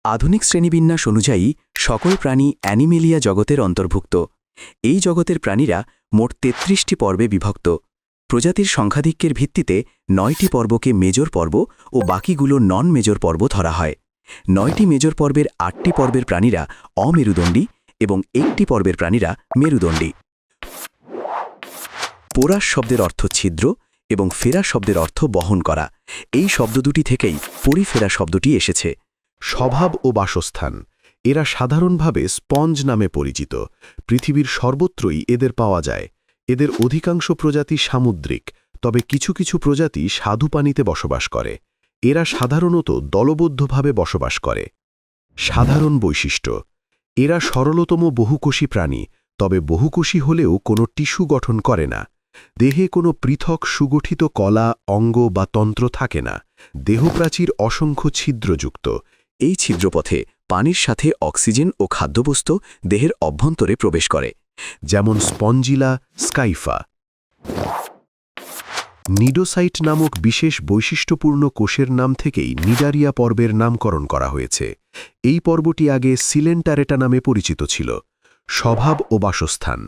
আধুনিক শ্রেণীবিন্যাস অনুযায়ী সকল প্রাণী অ্যানিমেলিয়া জগতের অন্তর্ভুক্ত। এই জগতের প্রাণীরা মোট ৩৩টি পর্বে বিভক্ত। প্রজাতির সংখ্যাধিক্যের ভিত্তিতে ৯টি পর্বকে মেজর পর্ব ও বাকিগুলো নন মেজর পর্ব ধরা হয়। ৯টি মেজর পর্বের ৮টি পর্বের প্রাণীরা অমেরুদণ্ডী এবং ১টি পর্বের প্রাণীরা মেরুদণ্ডী। পোরাস শব্দের অর্থ ছিদ্র এবং ফেরা শব্দের অর্থ বহন করা। এই শব্দ দুটি থেকেই পরিফেরা শব্দটি এসেছে। স্বভাব ও বাসস্থান। এরা সাধারণভাবে স্পঞ্জ নামে পরিচিত। পৃথিবীর সর্বত্রই এদের পাওয়া যায়। এদের অধিকাংশ প্রজাতি সামুদ্রিক, তবে কিছু কিছু প্রজাতি স্বাদু পানিতে বসবাস করে। এরা সাধারণত দলবদ্ধভাবে বসবাস করে। সাধারণ বৈশিষ্ট্য। এরা সরলতম বহুকোষী প্রাণী, তবে বহুকোষী হলেও কোনো টিস্যু গঠন করে না। দেহে কোনো পৃথক সুগঠিত কলা, অঙ্গ বা তন্ত্র থাকে না। দেহপ্রাচীর অসংখ্য ছিদ্রযুক্ত। এই ছিদ্রপথে পানির সাথে অক্সিজেন ও খাদ্যবস্তু দেহের অভ্যন্তরে প্রবেশ করে, যেমন স্পঞ্জিলা, স্কাইফা। নিডোসাইট নামক বিশেষ বৈশিষ্ট্যপূর্ণ কোষের নাম থেকেই নিডারিয়া পর্বের নামকরণ করা হয়েছে। এই পর্বটি আগে সিলেন্টারেটা নামে পরিচিত ছিল। স্বভাব ও বাসস্থান।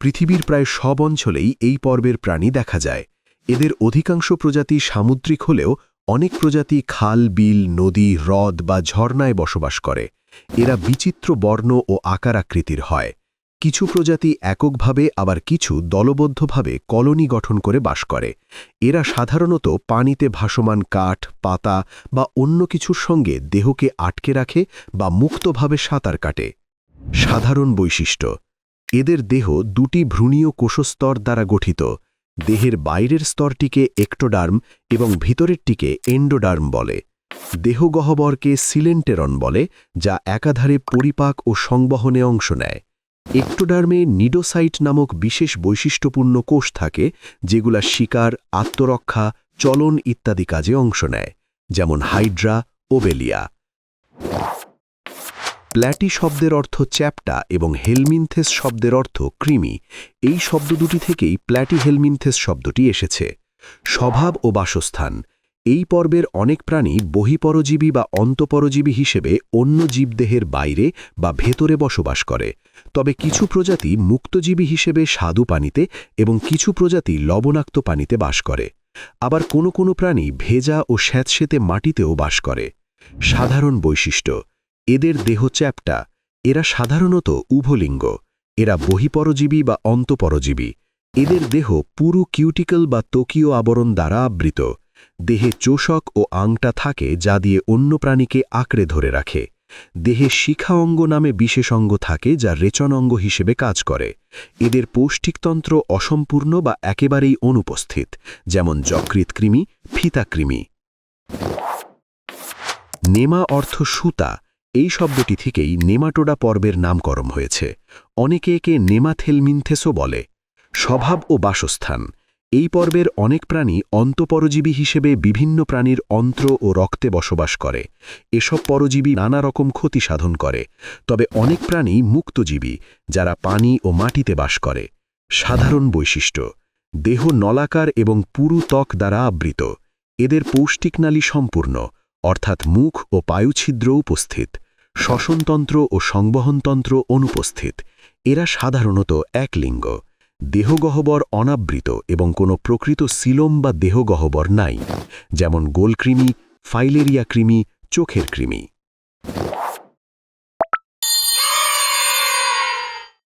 পৃথিবীর প্রায় সব অঞ্চলেই এই পর্বের প্রাণী দেখা যায়। এদের অধিকাংশ প্রজাতি সামুদ্রিক হলেও অনেক প্রজাতি খাল, বিল, নদী, হ্রদ বা ঝর্ণায় বসবাস করে। এরা বিচিত্র বর্ণ ও আকার আকৃতির হয়। কিছু প্রজাতি এককভাবে, আবার কিছু দলবদ্ধভাবে কলোনি গঠন করে বাস করে। এরা সাধারণত পানিতে ভাসমান কাঠ, পাতা বা অন্য কিছুর সঙ্গে দেহকে আটকে রাখে বা মুক্তভাবে সাঁতার কাটে। সাধারণ বৈশিষ্ট্য। এদের দেহ দুটি ভ্রূণীয় কোষস্তর দ্বারা গঠিত। দেহের বাইরের স্তরটিকে একটোডার্ম এবং ভিতরেরটিকে এন্ডোডার্ম বলে। দেহগহ্বরকে সিলেন্টেরন বলে, যা একাধারে পরিপাক ও সংবহনে অংশ নেয়। একটোডার্মে নিডোসাইট নামক বিশেষ বৈশিষ্ট্যপূর্ণ কোষ থাকে, যেগুলা শিকার, আত্মরক্ষা, চলন ইত্যাদি কাজে অংশ নেয়, যেমন হাইড্রা, ওবেলিয়া। প্ল্যাটি শব্দের অর্থ চ্যাপ্টা এবং হেলমিনথেস শব্দের অর্থ কৃমি। এই শব্দ দুটি থেকেই প্ল্যাটি হেলমিনথেস শব্দটি এসেছে। স্বভাব ও বাসস্থান। এই পর্বের অনেক প্রাণী বহিপরজীবী বা অন্তঃপরজীবী হিসেবে অন্য জীবদেহের বাইরে বা ভেতরে বসবাস করে। তবে কিছু প্রজাতি মুক্তজীবী হিসেবে স্বাদু পানিতে এবং কিছু প্রজাতি লবণাক্ত পানিতে বাস করে। আবার কোনো কোনো প্রাণী ভেজা ও স্যাঁতসেঁতে মাটিতেও বাস করে। সাধারণ বৈশিষ্ট্য। এদের দেহ চ্যাপ্টা। এরা সাধারণত উভলিঙ্গ। এরা বহিপরজীবী বা অন্তঃপরজীবী। এদের দেহ পুরু কিউটিকল বা ত্বকীয় আবরণ দ্বারা আবৃত। দেহে চোষক ও আংটা থাকে, যা দিয়ে অন্য প্রাণীকে আঁকড়ে ধরে রাখে। দেহে শিখা অঙ্গ নামে বিশেষ অঙ্গ থাকে, যা রেচন অঙ্গ হিসেবে কাজ করে। এদের পৌষ্টিকতন্ত্র অসম্পূর্ণ বা একেবারেই অনুপস্থিত, যেমন যকৃৎ কৃমি, ফিতাকৃমি। নেমা অর্থ সুতা। এই শব্দটি থেকেই নেমাটোডা পর্বের নামকরণ হয়েছে। অনেকে একে নেমাথেলমিনথেসও বলে। স্বভাব ও বাসস্থান। এই পর্বের অনেক প্রাণী অন্তঃপরজীবী হিসেবে বিভিন্ন প্রাণীর অন্ত্র ও রক্তে বসবাস করে। এসব পরজীবী নানা রকম ক্ষতি সাধন করে। তবে অনেক প্রাণী মুক্তজীবী, যারা পানি ও মাটিতে বাস করে। সাধারণ বৈশিষ্ট্য। দেহ নলাকার এবং পুরু ত্বক দ্বারা আবৃত। এদের পৌষ্টিকনালী সম্পূর্ণ, অর্থাৎ মুখ ও পায়ুছিদ্র উপস্থিত। শ্বসনতন্ত্র ও সংবহনতন্ত্র অনুপস্থিত। এরা সাধারণত একলিঙ্গ। দেহগহ্বর অনাবৃত এবং কোনো প্রকৃত সিলোম বা দেহগহ্বর নাই, যেমন গোলকৃমি, ফাইলেরিয়া কৃমি, চোখের কৃমি।